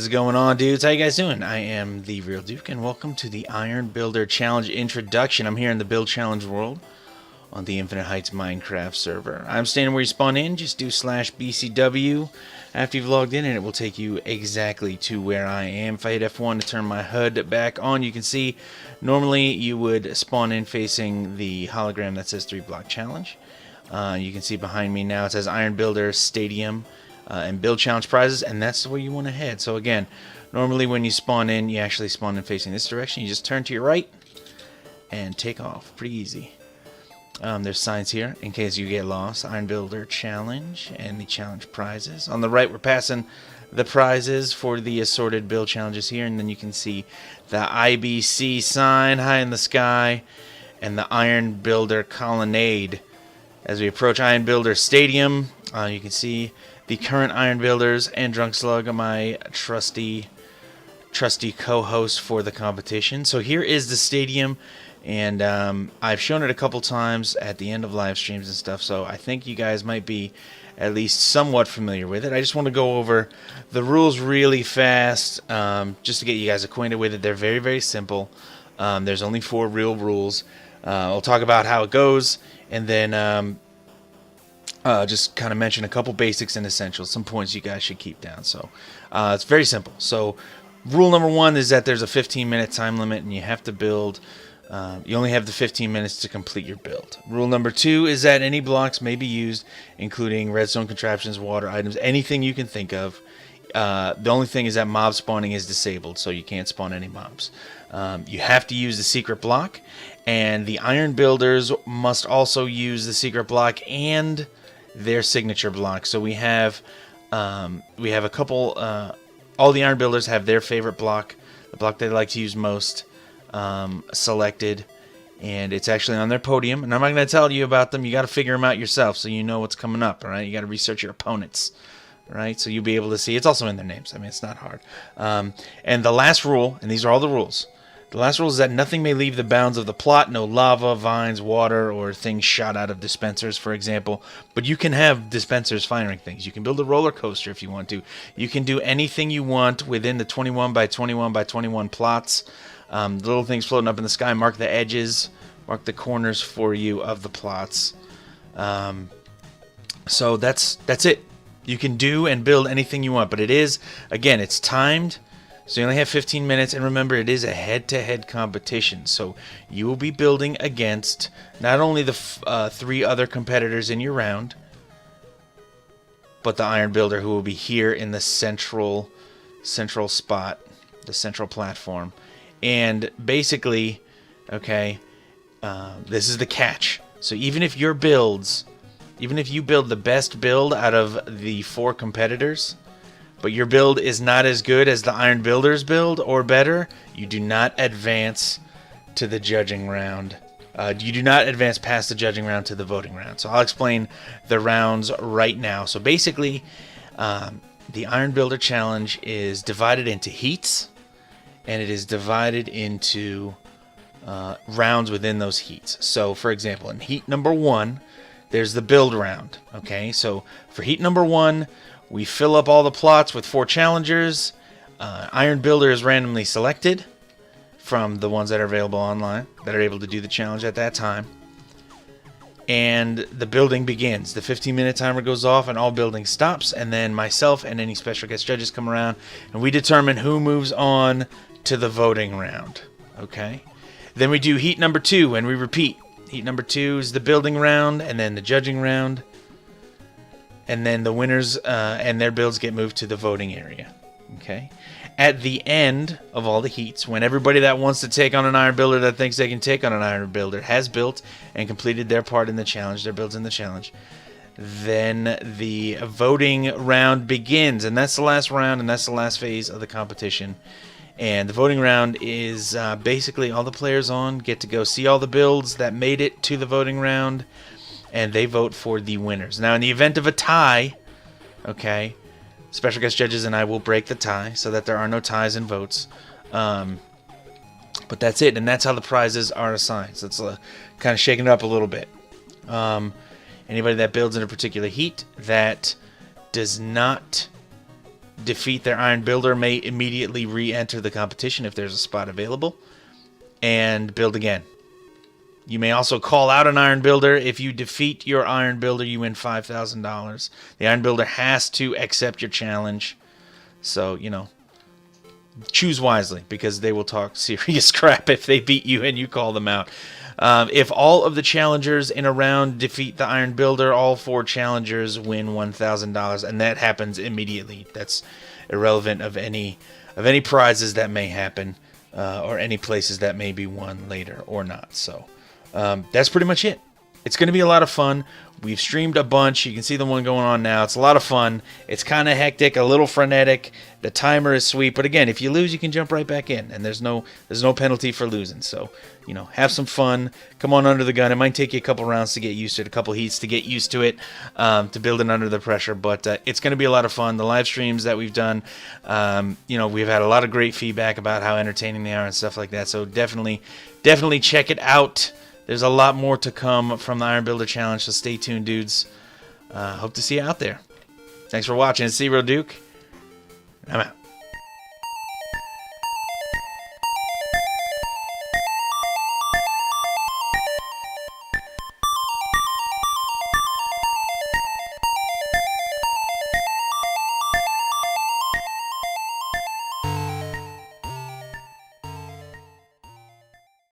is going on, dudes? How you guys doing? I am TheeRealDuke, and welcome to the Iron Builder Challenge introduction. I'm here in the Build Challenge world on the InfiniteHeights Minecraft server. I'm standing where you spawn in. Just do /BCW after you've logged in, and it will take you exactly to where I am. If I hit F1 to turn my HUD back on, you can see normally you would spawn in facing the hologram that says 3-block challenge. You can see behind me now it says Iron Builder Stadium and Build Challenge prizes, and that's where you want to head. So again, normally when you spawn in, you actually spawn in facing this direction. You just turn to your right and take off. Pretty easy. There's signs here in case you get lost. Iron Builder Challenge and the challenge prizes. On the right, we're passing the prizes for the assorted build challenges here, and then you can see the IBC sign high in the sky and the Iron Builder Colonnade. As we approach Iron Builder Stadium, you can see the current Iron Builders and Drunk Slug, my trusty co-host for the competition. So here is the stadium, and I've shown it a couple times at the end of live streams and stuff, so I think you guys might be at least somewhat familiar with it. I just want to go over the rules really fast, just to get you guys acquainted with it. They're very, very simple. There's only 4 real rules. I'll talk about how it goes, and then just kind of mention a couple basics and essentials, some points you guys should keep down. So it's very simple. So rule number 1 is that there's a 15-minute time limit, and you have to build. You only have the 15 minutes to complete your build. Rule number 2 is that any blocks may be used, including redstone contraptions, water items, anything you can think of. The only thing is that mob spawning is disabled, so you can't spawn any mobs. You have to use the secret block, and the Iron Builders must also use the secret block and their signature block. So we have a couple. All the Iron Builders have their favorite block, the block they like to use most, selected, and it's actually on their podium. And I'm not going to tell you about them. You got to figure them out yourself, so you know what's coming up. All right, you got to research your opponents. All right, so you'll be able to see. It's also in their names. I mean, it's not hard. And the last rule, and these are all the rules. The last rule is that nothing may leave the bounds of the plot. No lava, vines, water, or things shot out of dispensers, for example. But you can have dispensers firing things. You can build a roller coaster if you want to. You can do anything you want within the 21 by 21 by 21 plots. The little things floating up in the sky mark the edges, mark the corners for you of the plots. So that's it. You can do and build anything you want, but it is, again, it's timed. So you only have 15 minutes, and remember, it is a head-to-head competition. So you will be building against not only the 3 other competitors in your round, but the Iron Builder, who will be here in the central spot, the central platform. And basically, okay, this is the catch. So even if you build the best build out of the 4 competitors, but your build is not as good as the Iron Builder's build or better, you do not advance to the judging round. You do not advance past the judging round to the voting round. So I'll explain the rounds right now. So basically, the Iron Builder Challenge is divided into heats, and it is divided into rounds within those heats. So for example, in heat number 1, there's the build round. Okay, so for heat number 1, we fill up all the plots with 4 challengers. Iron Builder is randomly selected from the ones that are available online that are able to do the challenge at that time. And the building begins. The 15-minute timer goes off and all building stops. And then myself and any special guest judges come around, and we determine who moves on to the voting round. Okay? Then we do heat number 2, and we repeat. Heat number 2 is the building round, and then the judging round. And then the winners and their builds get moved to the voting area. Okay. At the end of all the heats, when everybody that wants to take on an Iron Builder that thinks they can take on an Iron Builder has built and completed their part in the challenge, their builds in the challenge, then the voting round begins. And that's the last round, and that's the last phase of the competition. And the voting round is basically all the players on get to go see all the builds that made it to the voting round, and they vote for the winners. Now, in the event of a tie, okay, special guest judges and I will break the tie so that there are no ties in votes. But that's it, and that's how the prizes are assigned. So it's kind of shaking it up a little bit. Anybody that builds in a particular heat that does not defeat their Iron Builder may immediately re-enter the competition if there's a spot available, and build again. You may also call out an Iron Builder. If you defeat your Iron Builder, you win $5,000. The Iron Builder has to accept your challenge. So, you know, choose wisely, because they will talk serious crap if they beat you and you call them out. If all of the challengers in a round defeat the Iron Builder, all 4 challengers win $1,000, and that happens immediately. That's irrelevant of any prizes that may happen, or any places that may be won later or not. So that's pretty much it. It's going to be a lot of fun. We've streamed a bunch. You can see the one going on now. It's a lot of fun. It's kind of hectic, a little frenetic. The timer is sweet, but again, if you lose, you can jump right back in, and there's no penalty for losing. So, you know, have some fun. Come on under the gun. It might take you a couple rounds to get used to it, a couple heats to get used to it, to build it under the pressure. But it's going to be a lot of fun. The live streams that we've done, you know, we've had a lot of great feedback about how entertaining they are and stuff like that. So definitely check it out. There's a lot more to come from the Iron Builder Challenge, so stay tuned, dudes. Hope to see you out there. Thanks for watching. It's TheeRealDuke. I'm out.